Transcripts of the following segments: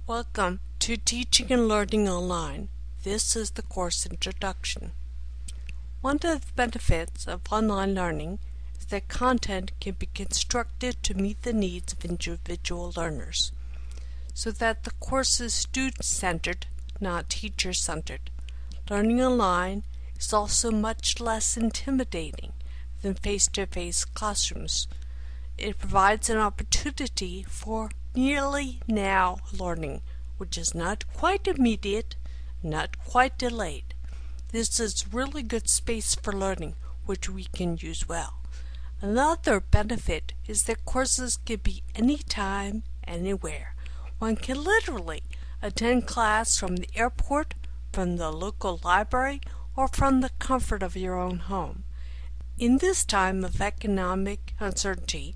Welcome to Teaching and Learning Online. This is the course introduction. One of the benefits of online learning is that content can be constructed to meet the needs of individual learners, so that the course is student-centered, not teacher-centered. Learning online is also much less intimidating than face-to-face classrooms. It provides an opportunity for nearly now learning, which is not quite immediate, not quite delayed. This is really good space for learning, which we can use well. Another benefit is that courses can be anytime, anywhere. One can literally attend class from the airport, from the local library, or from the comfort of your own home. In this time of economic uncertainty,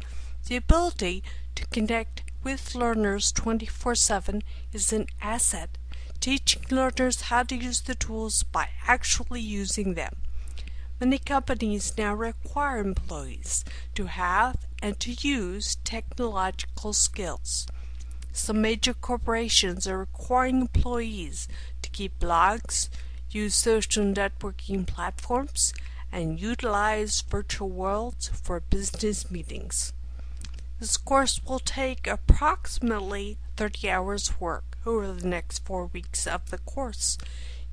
the ability to connect with learners 24/7 is an asset, teaching learners how to use the tools by actually using them. Many companies now require employees to have and to use technological skills. Some major corporations are requiring employees to keep blogs, use social networking platforms, and utilize virtual worlds for business meetings. This course will take approximately 30 hours work over the next 4 weeks of the course.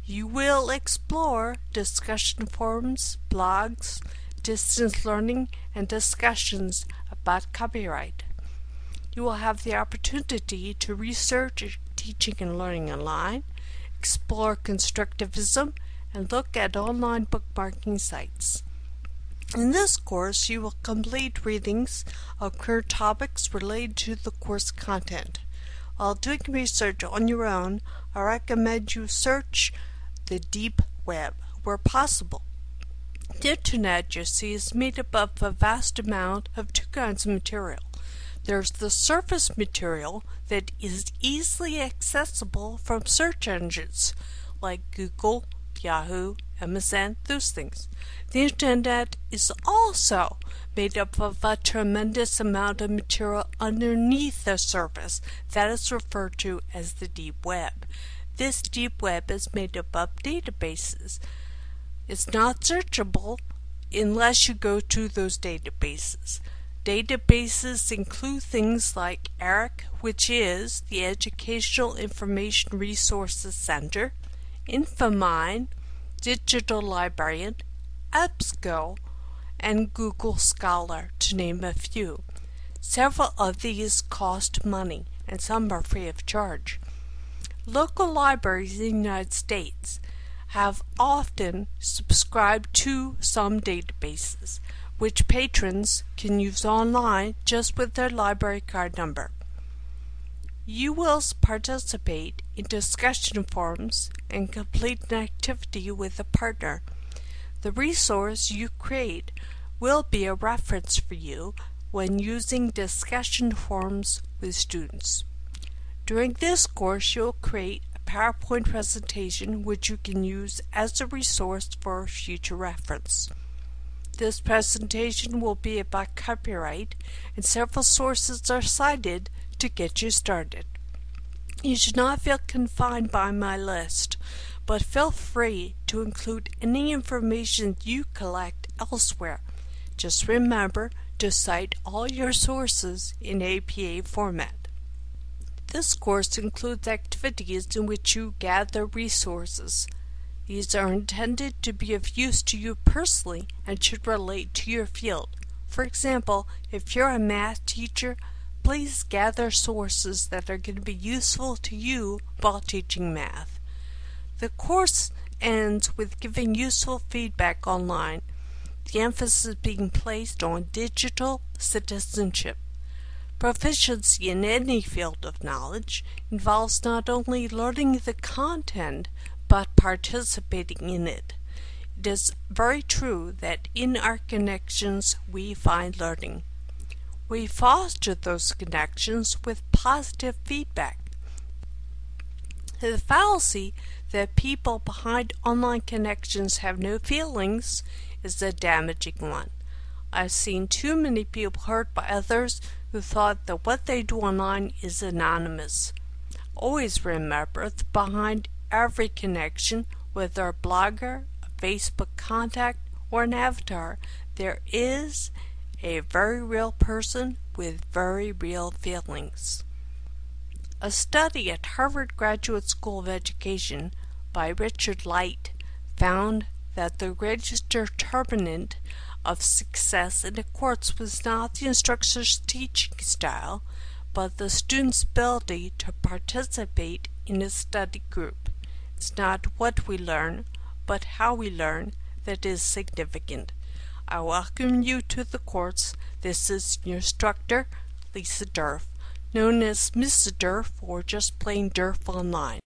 You will explore discussion forums, blogs, distance learning, and discussions about copyright. You will have the opportunity to research teaching and learning online, explore constructivism, and look at online bookmarking sites. In this course, you will complete readings of current topics related to the course content. While doing research on your own, I recommend you search the deep web where possible. The Internet, you see, is made up of a vast amount of two kinds of material. There's the surface material that is easily accessible from search engines like Google, Yahoo, MSN, those things. The Internet is also made up of a tremendous amount of material underneath the surface that is referred to as the deep web. This deep web is made up of databases. It's not searchable unless you go to those databases. Databases include things like ERIC, which is the Educational Information Resources Center, Infomine, Digital Librarian, EBSCO, and Google Scholar, to name a few. Several of these cost money, and some are free of charge. Local libraries in the United States have often subscribed to some databases, which patrons can use online just with their library card number. You will participate in discussion forums and complete an activity with a partner. The resource you create will be a reference for you when using discussion forums with students. During this course, you'll create a PowerPoint presentation which you can use as a resource for future reference. This presentation will be about copyright, and several sources are cited to get you started. You should not feel confined by my list, but feel free to include any information you collect elsewhere. Just remember to cite all your sources in APA format. This course includes activities in which you gather resources. These are intended to be of use to you personally and should relate to your field. For example, if you're a math teacher, please gather sources that are going to be useful to you while teaching math. The course ends with giving useful feedback online, the emphasis being placed on digital citizenship. Proficiency in any field of knowledge involves not only learning the content, but participating in it. It is very true that in our connections we find learning. We foster those connections with positive feedback. The fallacy that people behind online connections have no feelings is a damaging one. I've seen too many people hurt by others who thought that what they do online is anonymous. Always remember that behind every connection, whether a blogger, a Facebook contact, or an avatar, there is a very real person with very real feelings. A study at Harvard Graduate School of Education by Richard Light found that the greatest determinant of success in a course was not the instructor's teaching style, but the student's ability to participate in a study group. It's not what we learn, but how we learn that is significant. I welcome you to the course. This is your instructor, Lisa Durf, known as Mrs. Durf or just plain Durf online.